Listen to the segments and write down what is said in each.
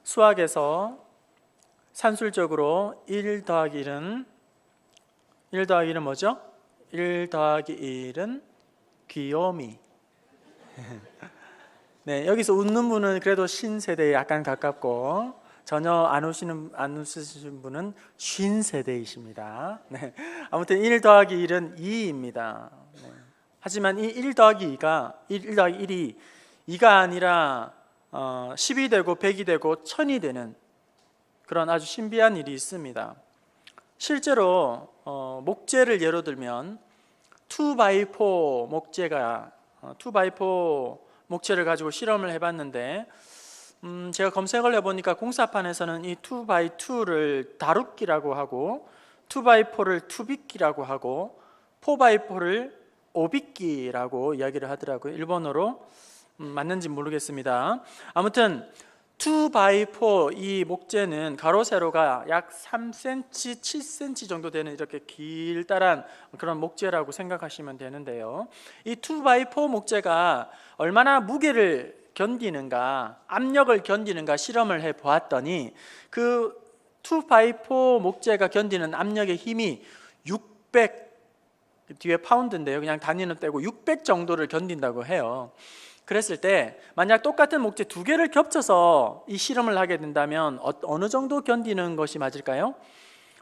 수학에서 산술적으로 1 더하기 1은 뭐죠? 1 더하기 1은 귀요미. 네, 여기서 웃는 분은 그래도 신세대에 약간 가깝고 전혀 안 웃으시는 분은 쉰세대이십니다. 네, 아무튼 1 더하기 1은 2입니다. 네. 하지만 이 1 더하기 1이 2가 아니라 10이 되고 100이 되고 1000이 되는 그런 아주 신비한 일이 있습니다. 실제로 목재를 예로 들면 2x4 목재가 2x4 목재를 가지고 실험을 해봤는데 제가 검색을 해보니까 공사판에서는 이 2x2를 다루기라고 하고 2x4를 투빗기라고 하고 4x4를 오빗기라고 이야기를 하더라고요. 일본어로 맞는지 모르겠습니다. 아무튼 2x4 이 목재는 가로 세로가 약 3cm, 7cm 정도 되는 이렇게 길다란 그런 목재라고 생각하시면 되는데요. 이 2x4 목재가 얼마나 무게를 견디는가, 압력을 견디는가 실험을 해 보았더니 그 2x4 목재가 견디는 압력의 힘이 600 뒤에 파운드인데요. 그냥 단위는 떼고 600 정도를 견딘다고 해요. 그랬을 때 만약 똑같은 목재 2개를 겹쳐서 이 실험을 하게 된다면 어느 정도 견디는 것이 맞을까요?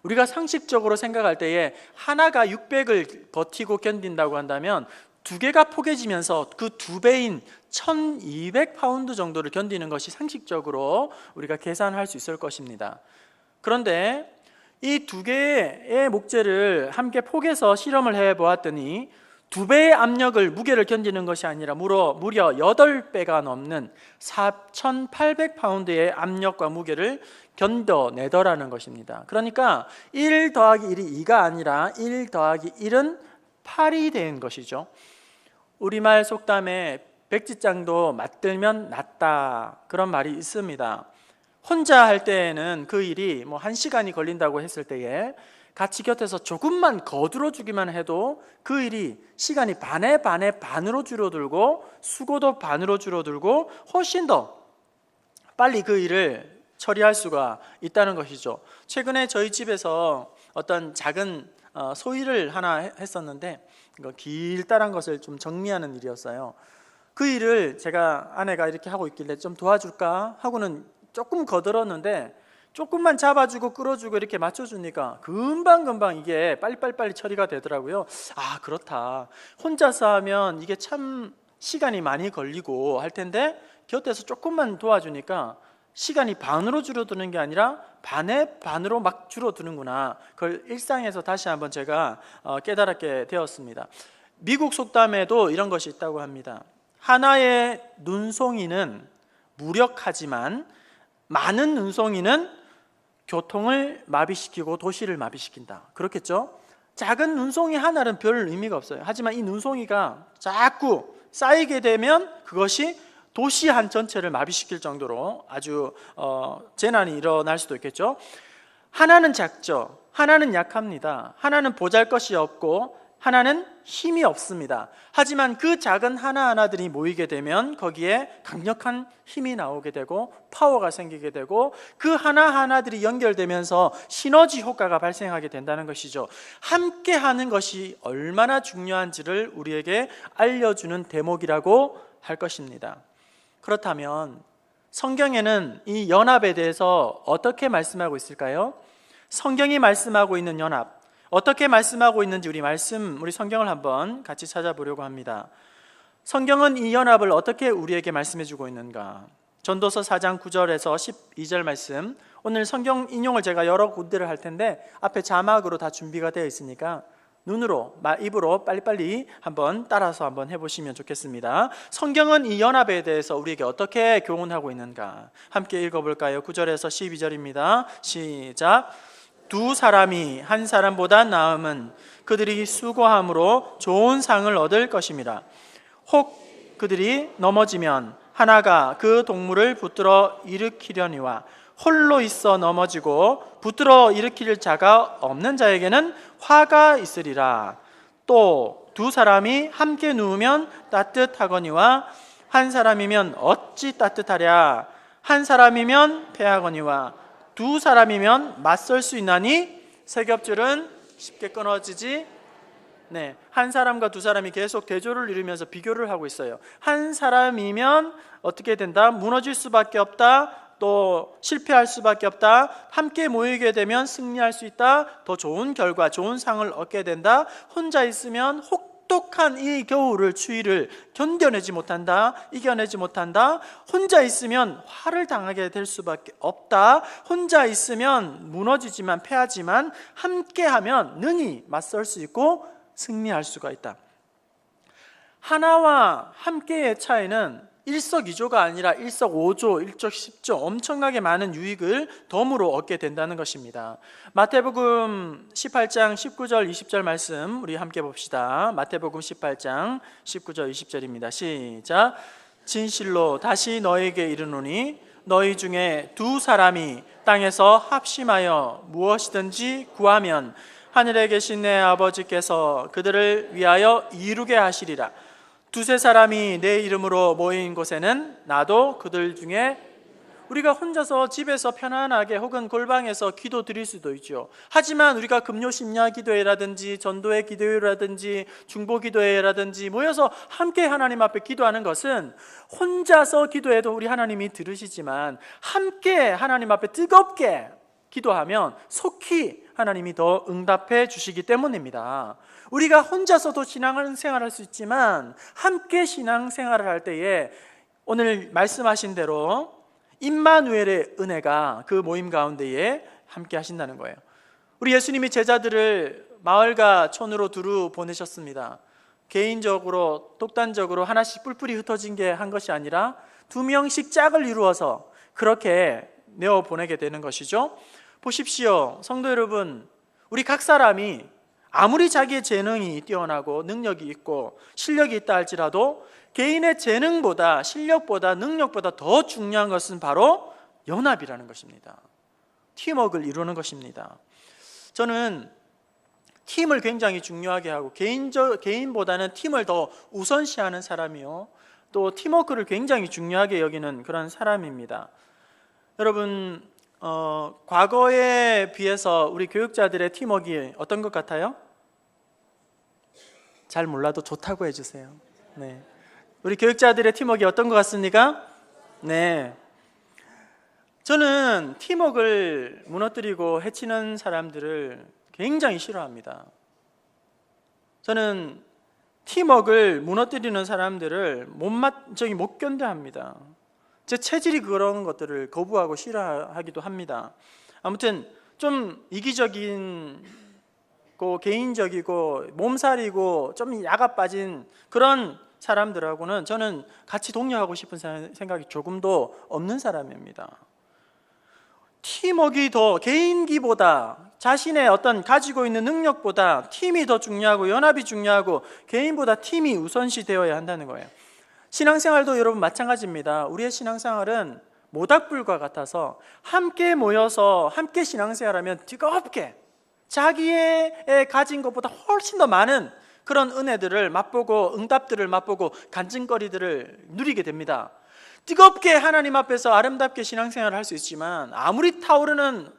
우리가 상식적으로 생각할 때에 하나가 600을 버티고 견딘다고 한다면 2개가 포개지면서 그 2배인 1200파운드 정도를 견디는 것이 상식적으로 우리가 계산할 수 있을 것입니다. 그런데 이 2개의 목재를 함께 포개서 실험을 해보았더니 2배의 압력을, 무게를 견디는 것이 아니라 무려 8배가 넘는 4800파운드의 압력과 무게를 견뎌내더라는 것입니다. 그러니까 1 더하기 1이 2가 아니라 1 더하기 1은 8이 된 것이죠. 우리말 속담에 백지장도 맞들면 낫다 그런 말이 있습니다. 혼자 할 때에는 그 일이 1시간이 걸린다고 했을 때에 같이 곁에서 조금만 거들어 주기만 해도 그 일이 시간이 반으로 줄어들고 수고도 반으로 줄어들고 훨씬 더 빨리 그 일을 처리할 수가 있다는 것이죠. 최근에 저희 집에서 어떤 작은 소일을 하나 했었는데 길다란 것을 좀 정리하는 일이었어요. 그 일을 제가 아내가 이렇게 하고 있길래 좀 도와줄까 하고는 조금 거들었는데 조금만 잡아주고 끌어주고 이렇게 맞춰주니까 금방 이게 빨리 처리가 되더라고요. 아, 그렇다. 혼자서 하면 이게 참 시간이 많이 걸리고 할 텐데 곁에서 조금만 도와주니까 시간이 반으로 줄어드는 게 아니라 반으로 막 줄어드는구나. 그걸 일상에서 다시 한번 제가 깨달았게 되었습니다. 미국 속담에도 이런 것이 있다고 합니다. 하나의 눈송이는 무력하지만 많은 눈송이는 교통을 마비시키고 도시를 마비시킨다. 그렇겠죠? 작은 눈송이 하나는 별 의미가 없어요. 하지만 이 눈송이가 자꾸 쌓이게 되면 그것이 도시 한 전체를 마비시킬 정도로 아주 재난이 일어날 수도 있겠죠. 하나는 작죠. 하나는 약합니다. 하나는 보잘것이 없고 하나는 힘이 없습니다. 하지만 그 작은 하나하나들이 모이게 되면 거기에 강력한 힘이 나오게 되고 파워가 생기게 되고 그 하나하나들이 연결되면서 시너지 효과가 발생하게 된다는 것이죠. 함께 하는 것이 얼마나 중요한지를 우리에게 알려주는 대목이라고 할 것입니다. 그렇다면 성경에는 이 연합에 대해서 어떻게 말씀하고 있을까요? 성경이 말씀하고 있는 연합, 어떻게 말씀하고 있는지 우리 성경을 한번 같이 찾아보려고 합니다. 성경은 이 연합을 어떻게 우리에게 말씀해 주고 있는가? 전도서 4장 9절에서 12절 말씀, 오늘 성경 인용을 제가 여러 군데를 할 텐데 앞에 자막으로 다 준비가 되어 있으니까 입으로 빨리빨리 한번 따라서 한번 해보시면 좋겠습니다. 성경은 이 연합에 대해서 우리에게 어떻게 교훈하고 있는가? 함께 읽어볼까요? 9절에서 12절입니다. 시작. 두 사람이 한 사람보다 나음은 그들이 수고함으로 좋은 상을 얻을 것입니다. 혹 그들이 넘어지면 하나가 그 동물을 붙들어 일으키려니와 홀로 있어 넘어지고 붙들어 일으킬 자가 없는 자에게는 화가 있으리라. 또 두 사람이 함께 누우면 따뜻하거니와 한 사람이면 어찌 따뜻하랴. 한 사람이면 패하거니와 두 사람이면 맞설 수 있나니 세 겹줄은 쉽게 끊어지지. 네, 한 사람과 두 사람이 계속 대조를 이루면서 비교를 하고 있어요. 한 사람이면 어떻게 된다? 무너질 수밖에 없다. 또 실패할 수밖에 없다. 함께 모이게 되면 승리할 수 있다. 더 좋은 결과, 좋은 상을 얻게 된다. 혼자 있으면 혹독한 이 겨울을, 추위를 견뎌내지 못한다. 이겨내지 못한다. 혼자 있으면 화를 당하게 될 수밖에 없다. 혼자 있으면 무너지지만 패하지만 함께하면 능히 맞설 수 있고 승리할 수가 있다. 하나와 함께의 차이는 일석이조가 아니라 일석오조, 일석십조 엄청나게 많은 유익을 덤으로 얻게 된다는 것입니다. 마태복음 18장 19절 20절 말씀 우리 함께 봅시다. 마태복음 18장 19절 20절입니다. 시작. 진실로 다시 너에게 이르노니 너희 중에 두 사람이 땅에서 합심하여 무엇이든지 구하면 하늘에 계신 내 아버지께서 그들을 위하여 이루게 하시리라. 두세 사람이 내 이름으로 모인 곳에는 나도 그들 중에. 우리가 혼자서 집에서 편안하게 혹은 골방에서 기도 드릴 수도 있죠. 하지만 우리가 금요 심야 기도회라든지 전도회 기도회라든지 중보 기도회라든지 모여서 함께 하나님 앞에 기도하는 것은 혼자서 기도해도 우리 하나님이 들으시지만 함께 하나님 앞에 뜨겁게 기도하면 속히 하나님이 더 응답해 주시기 때문입니다. 우리가 혼자서도 신앙생활을 할 수 있지만 함께 신앙생활을 할 때에 오늘 말씀하신 대로 임마누엘의 은혜가 그 모임 가운데에 함께 하신다는 거예요. 우리 예수님이 제자들을 마을과 촌으로 두루 보내셨습니다. 개인적으로 독단적으로 하나씩 뿔뿔이 흩어진 게 한 것이 아니라 두 명씩 짝을 이루어서 그렇게 내어 보내게 되는 것이죠. 보십시오, 성도 여러분, 우리 각 사람이 아무리 자기의 재능이 뛰어나고 능력이 있고 실력이 있다 할지라도 개인의 재능보다 실력보다 능력보다 더 중요한 것은 바로 연합이라는 것입니다. 팀워크를 이루는 것입니다. 저는 팀을 굉장히 중요하게 하고 개인보다는 팀을 더 우선시하는 사람이요, 또 팀워크를 굉장히 중요하게 여기는 그런 사람입니다. 여러분, 과거에 비해서 우리 교육자들의 팀워크가 어떤 것 같아요? 잘 몰라도 좋다고 해주세요. 네. 우리 교육자들의 팀워크가 어떤 것 같습니까? 네. 저는 팀워크를 무너뜨리고 해치는 사람들을 굉장히 싫어합니다. 저는 팀워크를 무너뜨리는 사람들을 못 견뎌합니다. 제 체질이 그런 것들을 거부하고 싫어하기도 합니다. 아무튼 좀 이기적이고 개인적이고 몸살이고 좀 야가 빠진 그런 사람들하고는 저는 같이 동료하고 싶은 생각이 조금도 없는 사람입니다. 팀워크가 더 개인기보다 자신의 어떤 가지고 있는 능력보다 팀이 더 중요하고 연합이 중요하고 개인보다 팀이 우선시 되어야 한다는 거예요. 신앙생활도 여러분 마찬가지입니다. 우리의 신앙생활은 모닥불과 같아서 함께 모여서 함께 신앙생활하면 뜨겁게 자기의 가진 것보다 훨씬 더 많은 그런 은혜들을 맛보고 응답들을 맛보고 간증거리들을 누리게 됩니다. 뜨겁게 하나님 앞에서 아름답게 신앙생활을 할 수 있지만 아무리 타오르는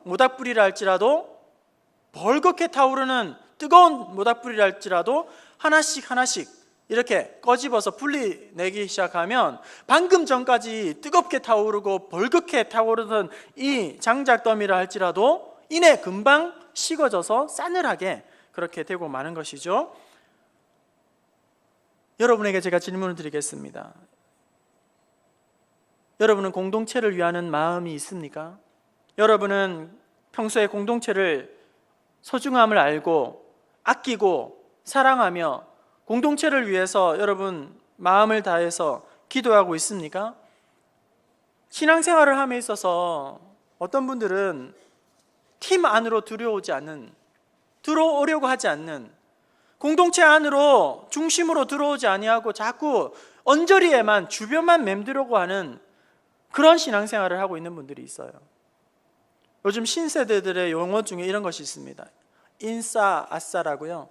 모닥불이라 할지라도, 벌겋게 타오르는 뜨거운 모닥불이라 할지라도 하나씩 이렇게 꺼집어서 분리 내기 시작하면 방금 전까지 뜨겁게 타오르고 벌겋게 타오르던 이 장작더미라 할지라도 이내 금방 식어져서 싸늘하게 그렇게 되고 마는 것이죠. 여러분에게 제가 질문을 드리겠습니다. 여러분은 공동체를 위하는 마음이 있습니까? 여러분은 평소에 공동체를 소중함을 알고 아끼고 사랑하며 공동체를 위해서 여러분 마음을 다해서 기도하고 있습니까? 신앙생활을 함에 있어서 어떤 분들은 팀 안으로 들어오려고 하지 않는, 공동체 안으로 중심으로 들어오지 아니하고 자꾸 언저리에만 주변만 맴들려고 하는 그런 신앙생활을 하고 있는 분들이 있어요. 요즘 신세대들의 용어 중에 이런 것이 있습니다. 인싸, 아싸라고요.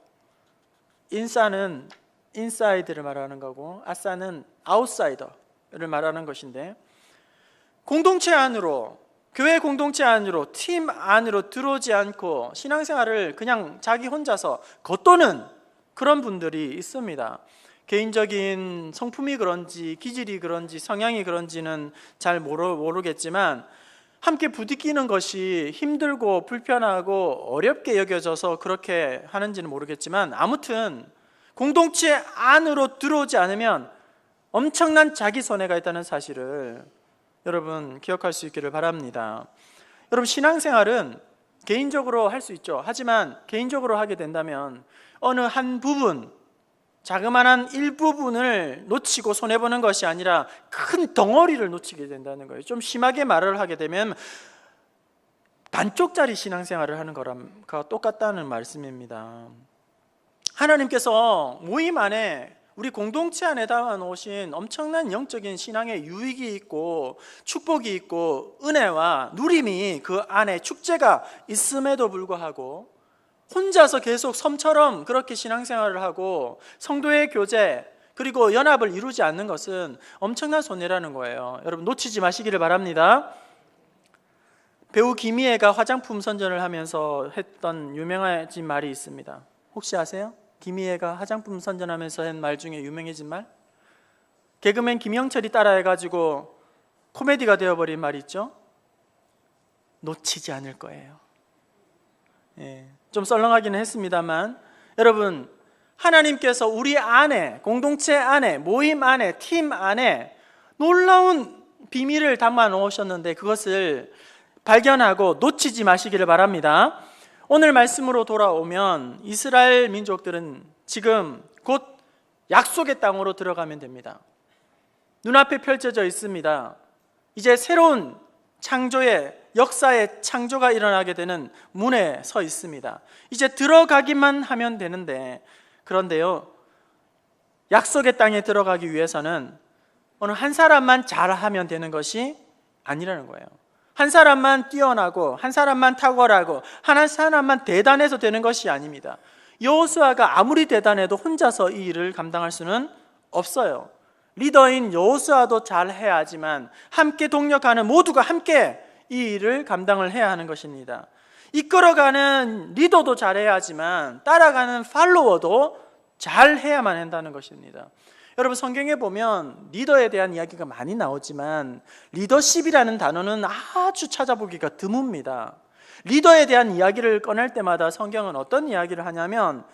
인싸는 인사이드를 말하는 거고 아싸는 아웃사이더를 말하는 것인데, 공동체 안으로, 교회 공동체 안으로, 팀 안으로 들어오지 않고 신앙생활을 그냥 자기 혼자서 겉도는 그런 분들이 있습니다. 개인적인 성품이 그런지 기질이 그런지 성향이 그런지는 잘 모르겠지만 함께 부딪히는 것이 힘들고 불편하고 어렵게 여겨져서 그렇게 하는지는 모르겠지만 아무튼 공동체 안으로 들어오지 않으면 엄청난 자기 손해가 있다는 사실을 여러분 기억할 수 있기를 바랍니다. 여러분, 신앙생활은 개인적으로 할 수 있죠. 하지만 개인적으로 하게 된다면 어느 한 부분, 자그마한 일부분을 놓치고 손해보는 것이 아니라 큰 덩어리를 놓치게 된다는 거예요. 좀 심하게 말을 하게 되면 반쪽짜리 신앙생활을 하는 거랑 똑같다는 말씀입니다. 하나님께서 모임 안에, 우리 공동체 안에 담아놓으신 엄청난 영적인 신앙의 유익이 있고 축복이 있고 은혜와 누림이 그 안에 축제가 있음에도 불구하고 혼자서 계속 섬처럼 그렇게 신앙생활을 하고 성도의 교제 그리고 연합을 이루지 않는 것은 엄청난 손해라는 거예요. 여러분, 놓치지 마시기를 바랍니다. 배우 김희애가 화장품 선전을 하면서 했던 유명해진 말이 있습니다. 혹시 아세요? 김희애가 화장품 선전하면서 한 말 중에 유명해진 말? 개그맨 김영철이 따라해가지고 코미디가 되어버린 말이 있죠. 놓치지 않을 거예요. 좀 썰렁하기는 했습니다만 여러분, 하나님께서 우리 안에, 공동체 안에, 모임 안에, 팀 안에 놀라운 비밀을 담아 놓으셨는데 그것을 발견하고 놓치지 마시기를 바랍니다. 오늘 말씀으로 돌아오면 이스라엘 민족들은 지금 곧 약속의 땅으로 들어가면 됩니다. 눈앞에 펼쳐져 있습니다. 이제 새로운 창조의, 역사의 창조가 일어나게 되는 문에 서 있습니다. 이제 들어가기만 하면 되는데, 그런데요, 약속의 땅에 들어가기 위해서는 어느 한 사람만 잘하면 되는 것이 아니라는 거예요. 한 사람만 뛰어나고 한 사람만 탁월하고 한 사람만 대단해서 되는 것이 아닙니다. 여호수아가 아무리 대단해도 혼자서 이 일을 감당할 수는 없어요. 리더인 여호수아도 잘해야지만 함께 동력하는 모두가 함께 이 일을 감당을 해야 하는 것입니다. 이끌어가는 리더도 잘해야지만 따라가는 팔로워도 잘해야만 한다는 것입니다. 여러분, 성경에 보면 리더에 대한 이야기가 많이 나오지만 리더십이라는 단어는 아주 찾아보기가 드뭅니다. 리더에 대한 이야기를 꺼낼 때마다 성경은 어떤 이야기를 하냐면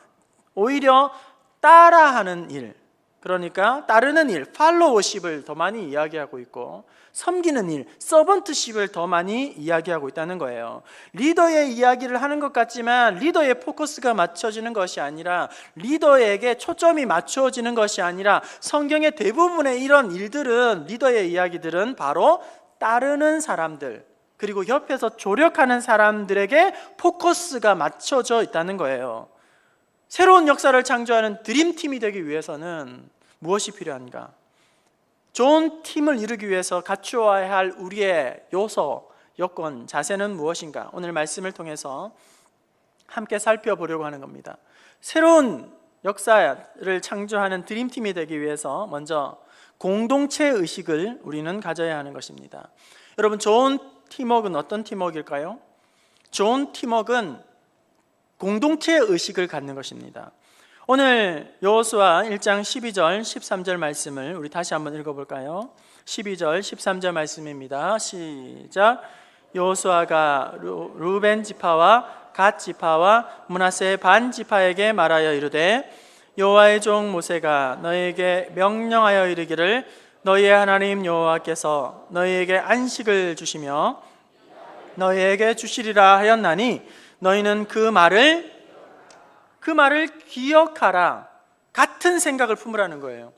오히려 따라하는 일, 그러니까 따르는 일, 팔로워십을 더 많이 이야기하고 있고 섬기는 일, 서번트십을 더 많이 이야기하고 있다는 거예요. 리더의 이야기를 하는 것 같지만 리더의 포커스가 맞춰지는 것이 아니라, 리더에게 초점이 맞춰지는 것이 아니라 성경의 대부분의 이런 일들은, 리더의 이야기들은 바로 따르는 사람들, 그리고 옆에서 조력하는 사람들에게 포커스가 맞춰져 있다는 거예요. 새로운 역사를 창조하는 드림팀이 되기 위해서는 무엇이 필요한가? 좋은 팀을 이루기 위해서 갖추어야 할 우리의 요소, 여건, 자세는 무엇인가? 오늘 말씀을 통해서 함께 살펴보려고 하는 겁니다. 새로운 역사를 창조하는 드림팀이 되기 위해서 먼저 공동체 의식을 우리는 가져야 하는 것입니다. 여러분, 좋은 팀워크는 어떤 팀워크일까요? 좋은 팀워크는 공동체 의식을 갖는 것입니다. 오늘 여호수아 1장 12절 13절 말씀을 우리 다시 한번 읽어볼까요? 12절 13절 말씀입니다. 시작. 여호수아가 루벤 지파와 갓 지파와 므낫세 반 지파에게 말하여 이르되 여호와의 종 모세가 너희에게 명령하여 이르기를 너희의 하나님 여호와께서 너희에게 안식을 주시며 너희에게 주시리라 하였나니 너희는 그 말을 기억하라. 같은 생각을 품으라는 거예요.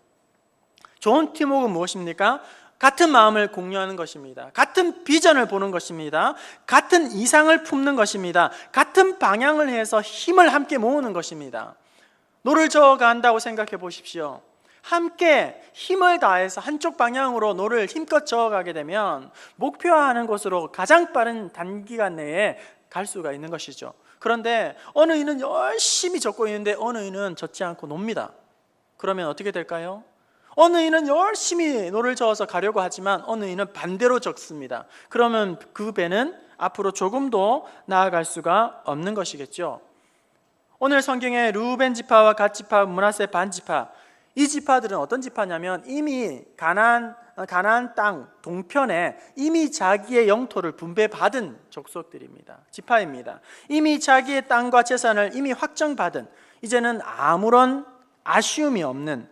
좋은 팀워크는 무엇입니까? 같은 마음을 공유하는 것입니다. 같은 비전을 보는 것입니다. 같은 이상을 품는 것입니다. 같은 방향을 해서 힘을 함께 모으는 것입니다. 노를 저어간다고 생각해 보십시오. 함께 힘을 다해서 한쪽 방향으로 노를 힘껏 저어가게 되면 목표하는 곳으로 가장 빠른 단기간 내에 갈 수가 있는 것이죠. 그런데 어느 이는 열심히 젓고 있는데 어느 이는 젓지 않고 놉니다. 그러면 어떻게 될까요? 어느 이는 열심히 노를 저어서 가려고 하지만 어느 이는 반대로 적습니다. 그러면 그 배는 앞으로 조금도 나아갈 수가 없는 것이겠죠. 오늘 성경에 르우벤 지파와 갓 지파, 므낫세 반 지파, 이 지파들은 어떤 지파냐면 이미 가나안 땅 동편에 이미 자기의 영토를 분배받은 족속들입니다. 지파입니다. 이미 자기의 땅과 재산을 이미 확정받은, 이제는 아무런 아쉬움이 없는,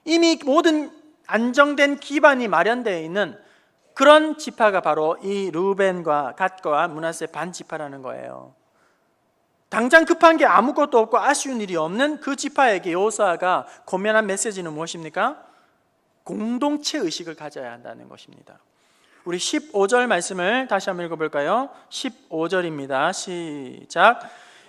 이미 모든 안정된 기반이 마련되어 있는 그런 지파가 바로 이 르우벤과 갓과 므낫세 반 지파라는 거예요. 당장 급한 게 아무것도 없고 아쉬운 일이 없는 그 지파에게 여호수아가 권면한 메시지는 무엇입니까? 공동체 의식을 가져야 한다는 것입니다. 우리 15절 말씀을 다시 한번 읽어볼까요? 15절입니다. 시작.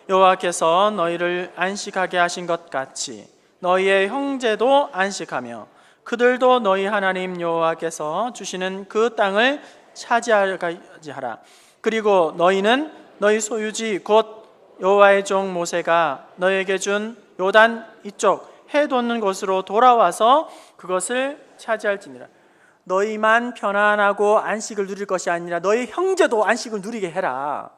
여호와께서 너희를 안식하게 하신 것 같이 너희의 형제도 안식하며 그들도 너희 하나님 여호와께서 주시는 그 땅을 차지하게 하라. 그리고 너희는 너희 소유지 곧 여호와의 종 모세가 너희에게 준 요단 이쪽 해 돋는 곳으로 돌아와서 그것을 차지할지니라. 너희만 편안하고 안식을 누릴 것이 아니라 너희 형제도 안식을 누리게 해라.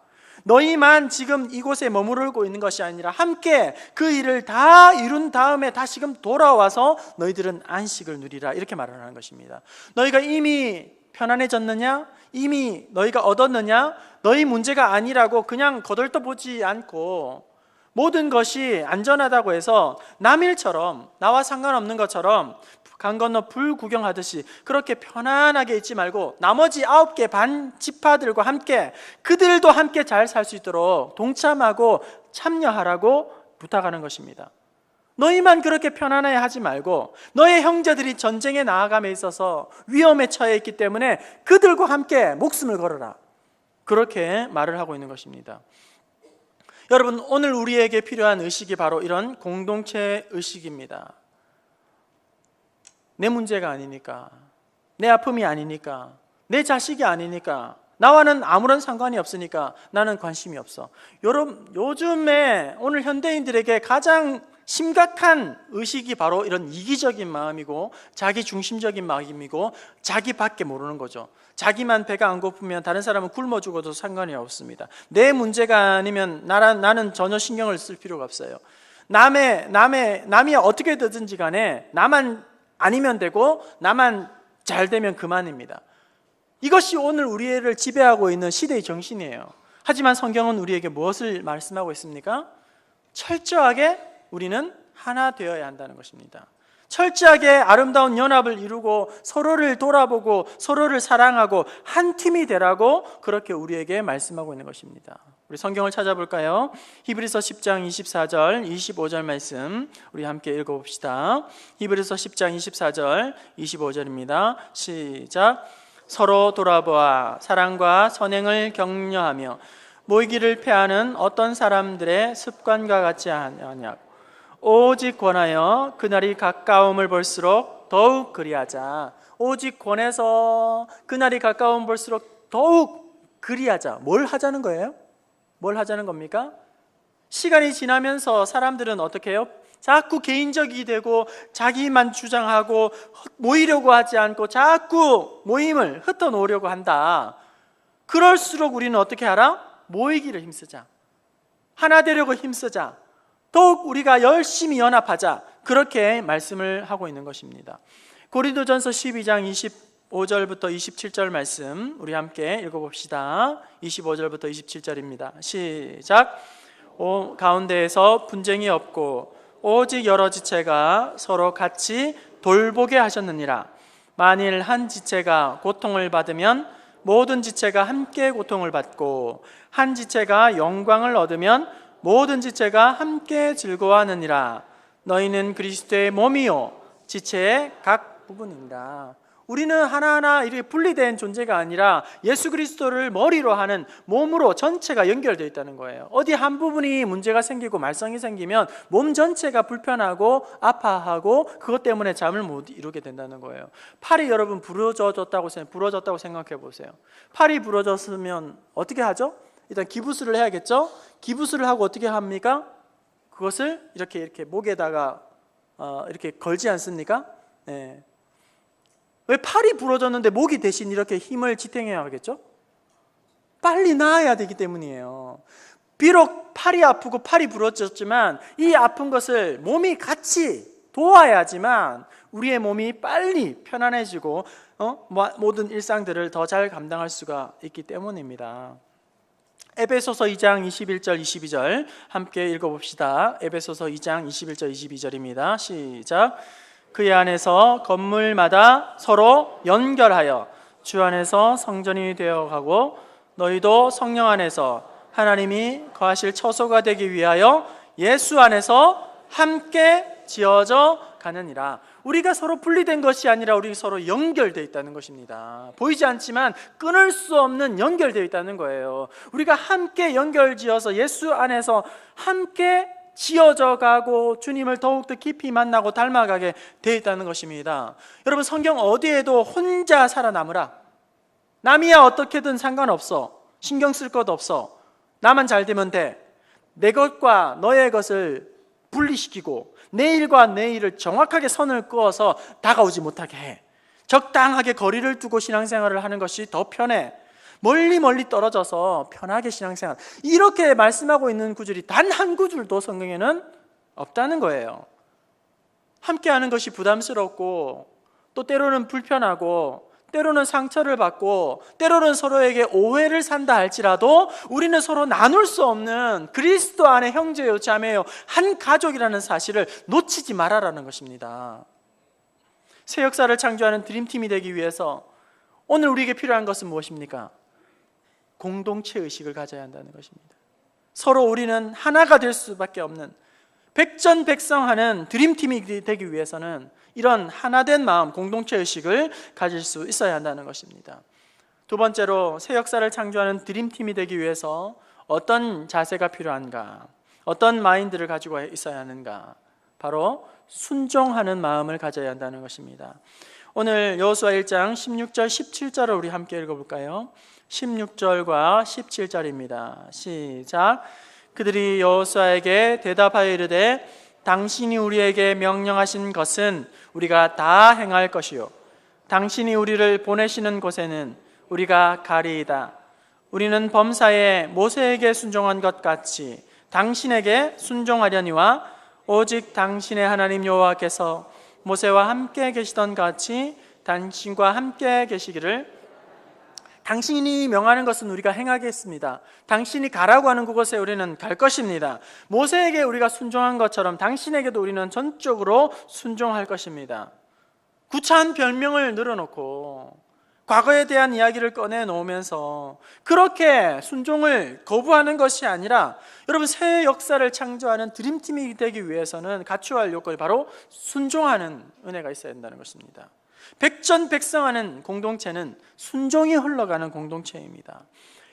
너희만 지금 이곳에 머무르고 있는 것이 아니라 함께 그 일을 다 이룬 다음에 다시금 돌아와서 너희들은 안식을 누리라, 이렇게 말하는 것입니다. 너희가 이미 편안해졌느냐? 이미 너희가 얻었느냐? 너희 문제가 아니라고 그냥 거들떠보지 않고 모든 것이 안전하다고 해서 남일처럼, 나와 상관없는 것처럼 강 건너 불 구경하듯이 그렇게 편안하게 있지 말고 나머지 9개 반 지파들과 함께 그들도 함께 잘 살 수 있도록 동참하고 참여하라고 부탁하는 것입니다. 너희만 그렇게 편안해 하지 말고 너의 형제들이 전쟁에 나아감에 있어서 위험에 처해 있기 때문에 그들과 함께 목숨을 걸어라, 그렇게 말을 하고 있는 것입니다. 여러분, 오늘 우리에게 필요한 의식이 바로 이런 공동체 의식입니다. 내 문제가 아니니까, 내 아픔이 아니니까, 내 자식이 아니니까, 나와는 아무런 상관이 없으니까 나는 관심이 없어. 여러분, 요즘에 오늘 현대인들에게 가장 심각한 의식이 바로 이런 이기적인 마음이고 자기 중심적인 마음이고 자기밖에 모르는 거죠. 자기만 배가 안 고프면 다른 사람은 굶어 죽어도 상관이 없습니다. 내 문제가 아니면 나는 전혀 신경을 쓸 필요가 없어요. 남이 어떻게 되든지 간에 나만 아니면 되고 나만 잘 되면 그만입니다. 이것이 오늘 우리를 지배하고 있는 시대의 정신이에요. 하지만 성경은 우리에게 무엇을 말씀하고 있습니까? 철저하게 우리는 하나 되어야 한다는 것입니다. 철저하게 아름다운 연합을 이루고 서로를 돌아보고 서로를 사랑하고 한 팀이 되라고 그렇게 우리에게 말씀하고 있는 것입니다. 우리 성경을 찾아볼까요? 히브리서 10장 24절 25절 말씀 우리 함께 읽어봅시다. 히브리서 10장 24절 25절입니다. 시작. 서로 돌아보아 사랑과 선행을 격려하며 모이기를 패하는 어떤 사람들의 습관과 같지 않냐. 오직 권하여 그날이 가까움을 볼수록 더욱 그리하자. 오직 권해서 그날이 가까움 볼수록 더욱 그리하자. 뭘 하자는 거예요? 뭘 하자는 겁니까? 시간이 지나면서 사람들은 어떻게 해요? 자꾸 개인적이 되고 자기만 주장하고 모이려고 하지 않고 자꾸 모임을 흩어놓으려고 한다. 그럴수록 우리는 어떻게 하라? 모이기를 힘쓰자. 하나 되려고 힘쓰자. 더욱 우리가 열심히 연합하자. 그렇게 말씀을 하고 있는 것입니다. 고린도전서 12장 25절부터 27절 말씀 우리 함께 읽어봅시다. 25절부터 27절입니다. 시작. 가운데에서 분쟁이 없고 오직 여러 지체가 서로 같이 돌보게 하셨느니라. 만일 한 지체가 고통을 받으면 모든 지체가 함께 고통을 받고 한 지체가 영광을 얻으면 모든 지체가 함께 즐거워하느니라. 너희는 그리스도의 몸이요 지체의 각 부분이니라. 우리는 하나하나 이렇게 분리된 존재가 아니라 예수 그리스도를 머리로 하는 몸으로 전체가 연결되어 있다는 거예요. 어디 한 부분이 문제가 생기고 말썽이 생기면 몸 전체가 불편하고 아파하고 그것 때문에 잠을 못 이루게 된다는 거예요. 팔이 여러분 부러졌다고 생각해 보세요. 팔이 부러졌으면 어떻게 하죠? 일단 기부스를 해야겠죠? 기부스를 하고 어떻게 합니까? 그것을 이렇게 목에다가 이렇게 걸지 않습니까? 네. 왜 팔이 부러졌는데 목이 대신 이렇게 힘을 지탱해야 하겠죠? 빨리 나아야 되기 때문이에요. 비록 팔이 아프고 팔이 부러졌지만 이 아픈 것을 몸이 같이 도와야지만 우리의 몸이 빨리 편안해지고 모든 일상들을 더 잘 감당할 수가 있기 때문입니다. 에베소서 2장 21절 22절 함께 읽어봅시다. 에베소서 2장 21절 22절입니다. 시작. 그의 안에서 건물마다 서로 연결하여 주 안에서 성전이 되어가고 너희도 성령 안에서 하나님이 거하실 처소가 되기 위하여 예수 안에서 함께 지어져 가느니라. 우리가 서로 분리된 것이 아니라 우리 서로 연결되어 있다는 것입니다. 보이지 않지만 끊을 수 없는 연결되어 있다는 거예요. 우리가 함께 연결지어서 예수 안에서 함께 지어져 가고 주님을 더욱더 깊이 만나고 닮아가게 되어 있다는 것입니다. 여러분, 성경 어디에도 혼자 살아남으라, 남이야 어떻게든 상관없어, 신경 쓸 것 없어, 나만 잘 되면 돼, 내 것과 너의 것을 분리시키고 내 일과 내 일을 정확하게 선을 그어서 다가오지 못하게 해, 적당하게 거리를 두고 신앙생활을 하는 것이 더 편해, 멀리 떨어져서 편하게 신앙생활, 이렇게 말씀하고 있는 구절이 단 한 구절도 성경에는 없다는 거예요. 함께하는 것이 부담스럽고 또 때로는 불편하고 때로는 상처를 받고 때로는 서로에게 오해를 산다 할지라도 우리는 서로 나눌 수 없는 그리스도 안의 형제요 자매요 한 가족이라는 사실을 놓치지 말아라는 것입니다. 새 역사를 창조하는 드림팀이 되기 위해서 오늘 우리에게 필요한 것은 무엇입니까? 공동체 의식을 가져야 한다는 것입니다. 서로 우리는 하나가 될 수밖에 없는, 백전백성하는 드림팀이 되기 위해서는 이런 하나된 마음, 공동체 의식을 가질 수 있어야 한다는 것입니다. 두 번째로, 새 역사를 창조하는 드림팀이 되기 위해서 어떤 자세가 필요한가, 어떤 마인드를 가지고 있어야 하는가, 바로 순종하는 마음을 가져야 한다는 것입니다. 오늘 여호수아 1장 16절 17절을 우리 함께 읽어볼까요? 16절과 17절입니다. 시작. 그들이 여호수아에게 대답하여 이르되 당신이 우리에게 명령하신 것은 우리가 다 행할 것이요 당신이 우리를 보내시는 곳에는 우리가 가리이다. 우리는 범사에 모세에게 순종한 것 같이 당신에게 순종하려니와 오직 당신의 하나님 여호와께서 모세와 함께 계시던 같이 당신과 함께 계시기를, 당신이 명하는 것은 우리가 행하겠습니다. 당신이 가라고 하는 그곳에 우리는 갈 것입니다. 모세에게 우리가 순종한 것처럼 당신에게도 우리는 전적으로 순종할 것입니다. 구차한 별명을 늘어놓고 과거에 대한 이야기를 꺼내놓으면서 그렇게 순종을 거부하는 것이 아니라, 여러분, 새 역사를 창조하는 드림팀이 되기 위해서는 갖추어야 할 요건이 바로 순종하는 은혜가 있어야 된다는 것입니다. 백전백성하는 공동체는 순종이 흘러가는 공동체입니다.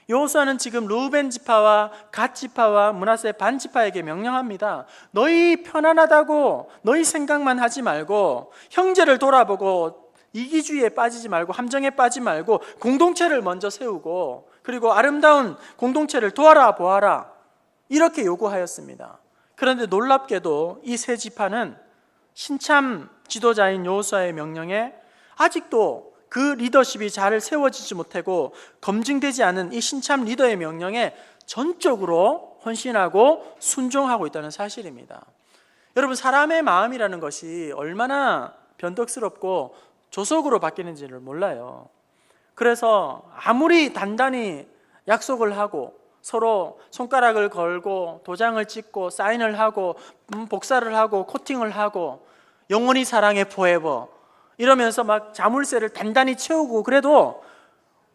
여호수아는 지금 루벤 지파와 갓 지파와 므낫세 반 지파에게 명령합니다. 너희 편안하다고 너희 생각만 하지 말고 형제를 돌아보고 이기주의에 빠지지 말고 함정에 빠지지 말고 공동체를 먼저 세우고 그리고 아름다운 공동체를 도와라 보아라, 이렇게 요구하였습니다. 그런데 놀랍게도 이 세 지파는 신참 지도자인 여호수아의 명령에 아직도 그 리더십이 잘 세워지지 못하고 검증되지 않은 이 신참 리더의 명령에 전적으로 헌신하고 순종하고 있다는 사실입니다. 여러분, 사람의 마음이라는 것이 얼마나 변덕스럽고 조속으로 바뀌는지를 몰라요. 그래서 아무리 단단히 약속을 하고 서로 손가락을 걸고 도장을 찍고 사인을 하고 복사를 하고 코팅을 하고 영원히 사랑해 forever 이러면서 막 자물쇠를 단단히 채우고 그래도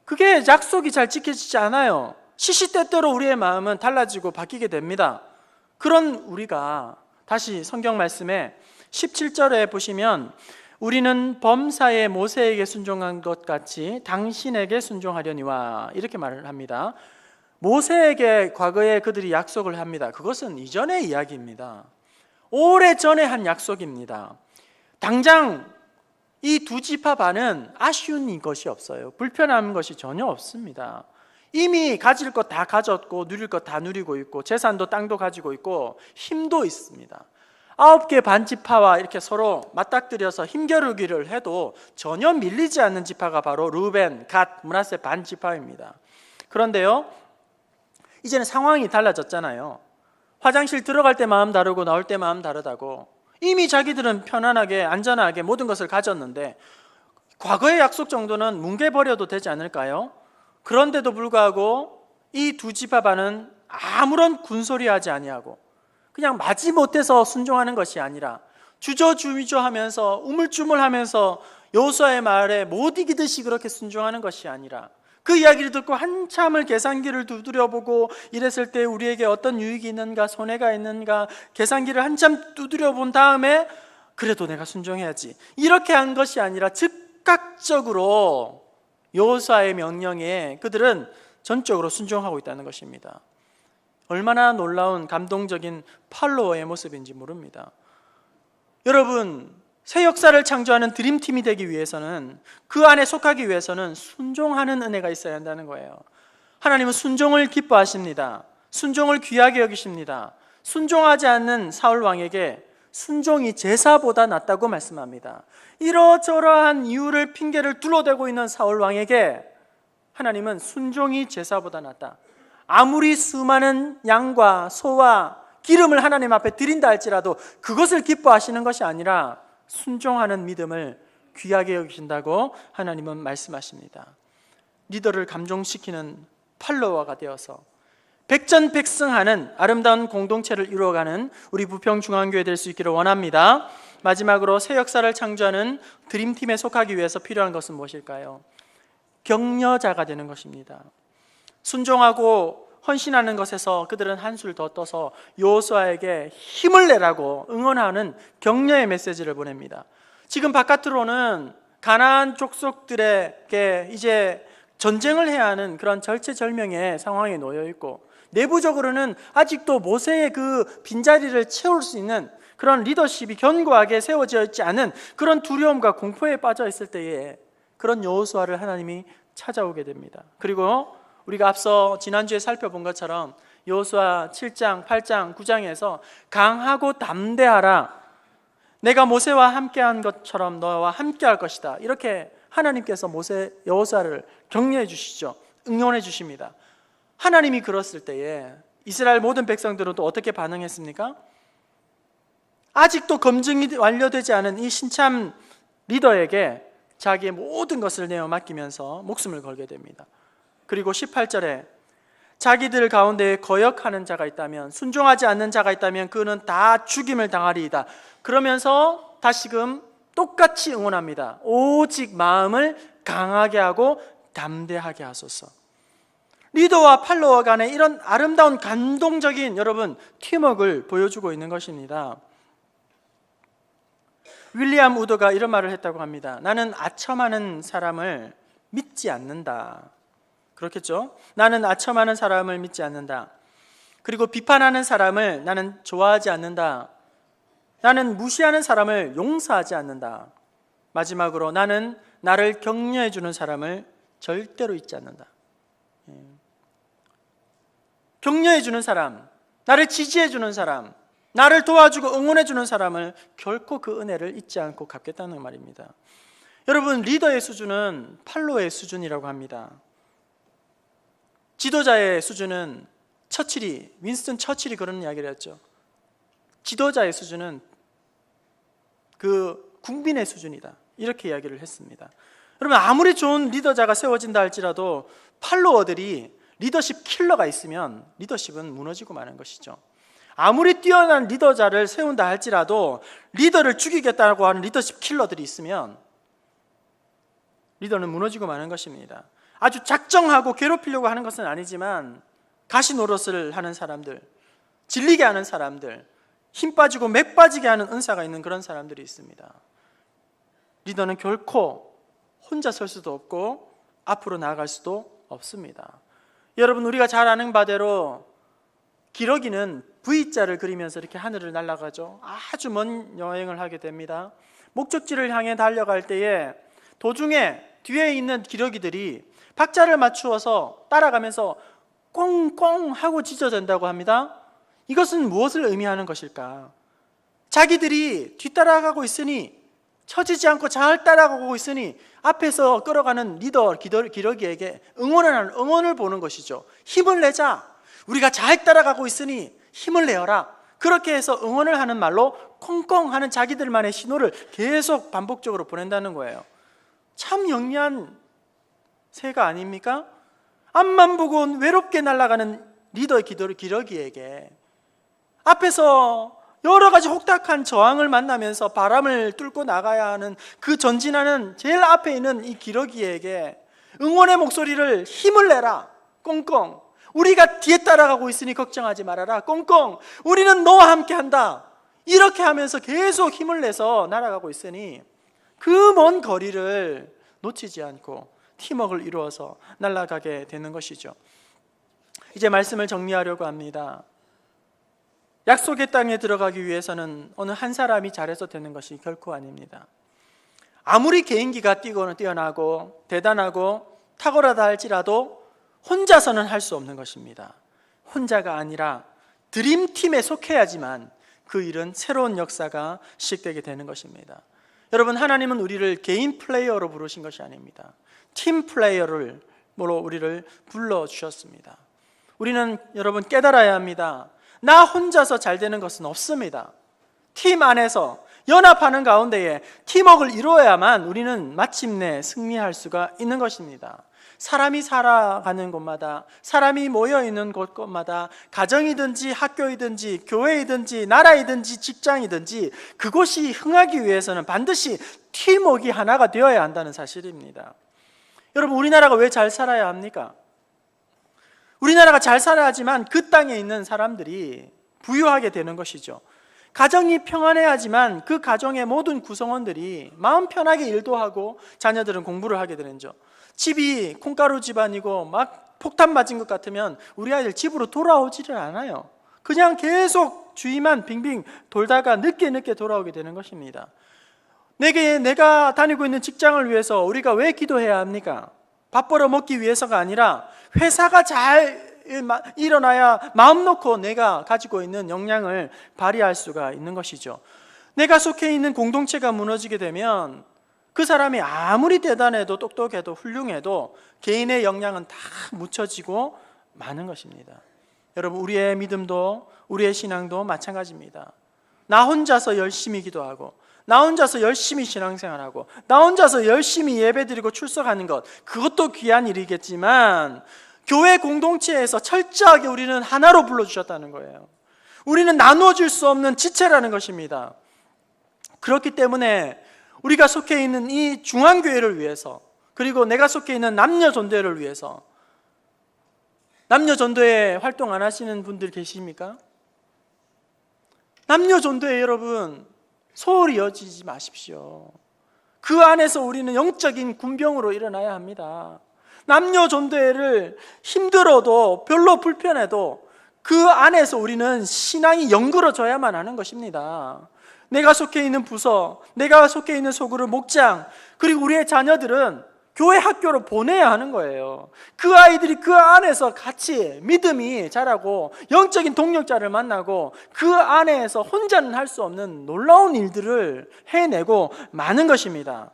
그게 약속이 잘 지켜지지 않아요. 시시때때로 우리의 마음은 달라지고 바뀌게 됩니다. 그런 우리가 다시 성경 말씀에 17절에 보시면 우리는 범사에 모세에게 순종한 것 같이 당신에게 순종하려니와, 이렇게 말을 합니다. 모세에게 과거에 그들이 약속을 합니다. 그것은 이전의 이야기입니다. 오래전에 한 약속입니다. 당장 이 두 지파 반은 아쉬운 것이 없어요. 불편한 것이 전혀 없습니다. 이미 가질 것 다 가졌고 누릴 것 다 누리고 있고 재산도 땅도 가지고 있고 힘도 있습니다. 9개 반지파와 이렇게 서로 맞닥뜨려서 힘겨루기를 해도 전혀 밀리지 않는 지파가 바로 루벤, 갓, 므낫세 반지파입니다. 그런데요, 이제는 상황이 달라졌잖아요. 화장실 들어갈 때 마음 다르고 나올 때 마음 다르다고. 이미 자기들은 편안하게 안전하게 모든 것을 가졌는데 과거의 약속 정도는 뭉개버려도 되지 않을까요? 그런데도 불구하고 이 두 지파반은 아무런 군소리하지 아니하고 그냥 마지못해서 순종하는 것이 아니라 주저주저하면서 우물쭈물하면서 여호수아의 말에 못 이기듯이 그렇게 순종하는 것이 아니라 그 이야기를 듣고 한참을 계산기를 두드려보고 이랬을 때 우리에게 어떤 유익이 있는가, 손해가 있는가 계산기를 한참 두드려 본 다음에 그래도 내가 순종해야지 이렇게 한 것이 아니라 즉각적으로 여호수아의 명령에 그들은 전적으로 순종하고 있다는 것입니다. 얼마나 놀라운 감동적인 팔로워의 모습인지 모릅니다. 여러분, 새 역사를 창조하는 드림팀이 되기 위해서는, 그 안에 속하기 위해서는 순종하는 은혜가 있어야 한다는 거예요. 하나님은 순종을 기뻐하십니다. 순종을 귀하게 여기십니다. 순종하지 않는 사울 왕에게 순종이 제사보다 낫다고 말씀합니다. 이러저러한 이유를 핑계를 둘러대고 있는 사울 왕에게 하나님은 순종이 제사보다 낫다. 아무리 수많은 양과 소와 기름을 하나님 앞에 드린다 할지라도 그것을 기뻐하시는 것이 아니라 순종하는 믿음을 귀하게 여기신다고 하나님은 말씀하십니다. 리더를 감동시키는 팔로워가 되어서 백전백승하는 아름다운 공동체를 이루어가는 우리 부평중앙교회 될 수 있기를 원합니다. 마지막으로 새 역사를 창조하는 드림팀에 속하기 위해서 필요한 것은 무엇일까요? 격려자가 되는 것입니다. 순종하고 헌신하는 것에서 그들은 한술 더 떠서 여호수아에게 힘을 내라고 응원하는 격려의 메시지를 보냅니다. 지금 바깥으로는 가나안 족속들에게 이제 전쟁을 해야 하는 그런 절체절명의 상황에 놓여 있고, 내부적으로는 아직도 모세의 그 빈자리를 채울 수 있는 그런 리더십이 견고하게 세워져 있지 않은 그런 두려움과 공포에 빠져 있을 때에 그런 여호수아를 하나님이 찾아오게 됩니다. 그리고 우리가 앞서 지난주에 살펴본 것처럼 여호수아 7장, 8장, 9장에서 강하고 담대하라, 내가 모세와 함께한 것처럼 너와 함께할 것이다, 이렇게 하나님께서 여호수아를 격려해 주시죠. 응원해 주십니다. 하나님이 그랬을 때에 이스라엘 모든 백성들은 또 어떻게 반응했습니까? 아직도 검증이 완료되지 않은 이 신참 리더에게 자기의 모든 것을 내어 맡기면서 목숨을 걸게 됩니다. 그리고 18절에 자기들 가운데 거역하는 자가 있다면, 순종하지 않는 자가 있다면 그는 다 죽임을 당하리이다. 그러면서 다시금 똑같이 응원합니다. 오직 마음을 강하게 하고 담대하게 하소서. 리더와 팔로워 간에 이런 아름다운 감동적인 여러분 팀워크를 보여주고 있는 것입니다. 윌리엄 우드가 이런 말을 했다고 합니다. 나는 아첨하는 사람을 믿지 않는다. 그렇겠죠? 나는 아첨하는 사람을 믿지 않는다. 그리고 비판하는 사람을 나는 좋아하지 않는다. 나는 무시하는 사람을 용서하지 않는다. 마지막으로 나는 나를 격려해 주는 사람을 절대로 잊지 않는다. 격려해 주는 사람, 나를 지지해 주는 사람, 나를 도와주고 응원해 주는 사람을 결코 그 은혜를 잊지 않고 갚겠다는 말입니다. 여러분, 리더의 수준은 팔로의 수준이라고 합니다. 지도자의 수준은 윈스턴 처칠이 그런 이야기를 했죠. 지도자의 수준은 그 국민의 수준이다, 이렇게 이야기를 했습니다. 여러분, 아무리 좋은 리더자가 세워진다 할지라도 팔로워들이 리더십 킬러가 있으면 리더십은 무너지고 마는 것이죠. 아무리 뛰어난 리더자를 세운다 할지라도 리더를 죽이겠다고 하는 리더십 킬러들이 있으면 리더는 무너지고 마는 것입니다. 아주 작정하고 괴롭히려고 하는 것은 아니지만 가시 노릇을 하는 사람들, 질리게 하는 사람들, 힘 빠지고 맥 빠지게 하는 은사가 있는 그런 사람들이 있습니다. 리더는 결코 혼자 설 수도 없고 앞으로 나아갈 수도 없습니다. 여러분, 우리가 잘 아는 바대로 기러기는 V자를 그리면서 이렇게 하늘을 날아가죠. 아주 먼 여행을 하게 됩니다. 목적지를 향해 달려갈 때에 도중에 뒤에 있는 기러기들이 박자를 맞추어서 따라가면서 꽁꽁 하고 짖어댄다고 합니다. 이것은 무엇을 의미하는 것일까? 자기들이 뒤따라가고 있으니, 처지지 않고 잘 따라가고 있으니 앞에서 끌어가는 리더 기러기에게 응원을 보는 것이죠. 힘을 내자. 우리가 잘 따라가고 있으니 힘을 내어라. 그렇게 해서 응원을 하는 말로 콩콩 하는 자기들만의 신호를 계속 반복적으로 보낸다는 거예요. 참 영리한 새가 아닙니까? 앞만 보고 외롭게 날아가는 리더 기러기에게 앞에서 여러 가지 혹독한 저항을 만나면서 바람을 뚫고 나가야 하는 그 전진하는 제일 앞에 있는 이 기러기에게 응원의 목소리를 힘을 내라. 꽁꽁. 우리가 뒤에 따라가고 있으니 걱정하지 말아라. 꽁꽁. 우리는 너와 함께 한다. 이렇게 하면서 계속 힘을 내서 날아가고 있으니 그 먼 거리를 놓치지 않고 팀워크를 이루어서 날아가게 되는 것이죠. 이제 말씀을 정리하려고 합니다. 약속의 땅에 들어가기 위해서는 어느 한 사람이 잘해서 되는 것이 결코 아닙니다. 아무리 개인기가 뛰어나고 대단하고 탁월하다 할지라도 혼자서는 할 수 없는 것입니다. 혼자가 아니라 드림팀에 속해야지만 그 일은 새로운 역사가 시작되게 되는 것입니다. 여러분, 하나님은 우리를 개인 플레이어로 부르신 것이 아닙니다. 팀 플레이어로 우리를 불러주셨습니다. 우리는 여러분 깨달아야 합니다. 나 혼자서 잘 되는 것은 없습니다. 팀 안에서 연합하는 가운데에 팀워크를 이루어야만 우리는 마침내 승리할 수가 있는 것입니다. 사람이 살아가는 곳마다, 사람이 모여있는 곳마다, 가정이든지 학교이든지 교회이든지 나라이든지 직장이든지 그곳이 흥하기 위해서는 반드시 팀워크가 하나가 되어야 한다는 사실입니다. 여러분, 우리나라가 왜 잘 살아야 합니까? 우리나라가 잘 살아야지만 그 땅에 있는 사람들이 부유하게 되는 것이죠. 가정이 평안해야지만 그 가정의 모든 구성원들이 마음 편하게 일도 하고 자녀들은 공부를 하게 되는죠. 집이 콩가루 집안이고 막 폭탄 맞은 것 같으면 우리 아이들 집으로 돌아오지를 않아요. 그냥 계속 주위만 빙빙 돌다가 늦게 돌아오게 되는 것입니다. 내가 다니고 있는 직장을 위해서 우리가 왜 기도해야 합니까? 밥 벌어 먹기 위해서가 아니라 회사가 잘 일어나야 마음 놓고 내가 가지고 있는 역량을 발휘할 수가 있는 것이죠. 내가 속해 있는 공동체가 무너지게 되면 그 사람이 아무리 대단해도 똑똑해도 훌륭해도 개인의 역량은 다 묻혀지고 마는 것입니다. 여러분, 우리의 믿음도 우리의 신앙도 마찬가지입니다. 나 혼자서 열심히 기도하고 나 혼자서 열심히 신앙생활하고 나 혼자서 열심히 예배드리고 출석하는 것, 그것도 귀한 일이겠지만 교회 공동체에서 철저하게 우리는 하나로 불러주셨다는 거예요. 우리는 나누어질 수 없는 지체라는 것입니다. 그렇기 때문에 우리가 속해 있는 이 중앙교회를 위해서, 그리고 내가 속해 있는 남녀전도회를 위해서, 남녀전도회 활동 안 하시는 분들 계십니까? 남녀전도회 여러분, 소홀히 여기지 마십시오. 그 안에서 우리는 영적인 군병으로 일어나야 합니다. 남녀전도회를 힘들어도 별로 불편해도 그 안에서 우리는 신앙이 연그러져야만 하는 것입니다. 내가 속해 있는 부서, 내가 속해 있는 소그룹 목장, 그리고 우리의 자녀들은 교회 학교로 보내야 하는 거예요. 그 아이들이 그 안에서 같이 믿음이 자라고 영적인 동력자를 만나고 그 안에서 혼자는 할 수 없는 놀라운 일들을 해내고 마는 것입니다.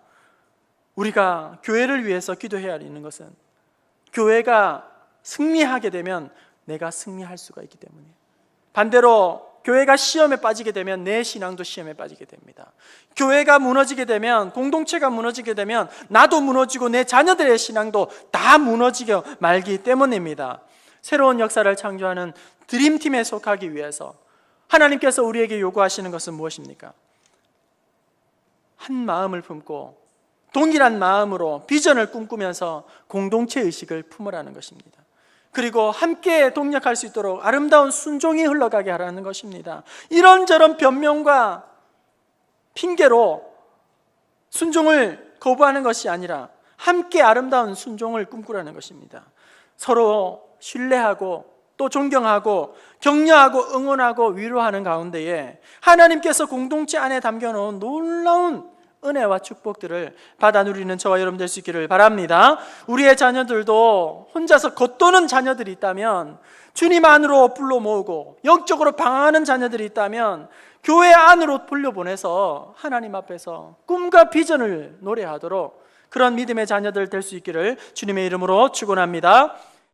우리가 교회를 위해서 기도해야 하는 것은 교회가 승리하게 되면 내가 승리할 수가 있기 때문이에요. 반대로 교회가 시험에 빠지게 되면 내 신앙도 시험에 빠지게 됩니다. 교회가 무너지게 되면, 공동체가 무너지게 되면 나도 무너지고 내 자녀들의 신앙도 다 무너지게 말기 때문입니다. 새로운 역사를 창조하는 드림팀에 속하기 위해서 하나님께서 우리에게 요구하시는 것은 무엇입니까? 한 마음을 품고 동일한 마음으로 비전을 꿈꾸면서 공동체 의식을 품으라는 것입니다. 그리고 함께 동력할 수 있도록 아름다운 순종이 흘러가게 하라는 것입니다. 이런저런 변명과 핑계로 순종을 거부하는 것이 아니라 함께 아름다운 순종을 꿈꾸라는 것입니다. 서로 신뢰하고 또 존경하고 격려하고 응원하고 위로하는 가운데에 하나님께서 공동체 안에 담겨놓은 놀라운 은혜와 축복들을 받아 누리는 저와 여러분 될 수 있기를 바랍니다. 우리의 자녀들도 혼자서 겉도는 자녀들이 있다면, 주님 안으로 불러 모으고 영적으로 방황하는 자녀들이 있다면 교회 안으로 돌려보내서 하나님 앞에서 꿈과 비전을 노래하도록 그런 믿음의 자녀들 될 수 있기를 주님의 이름으로 축원합니다.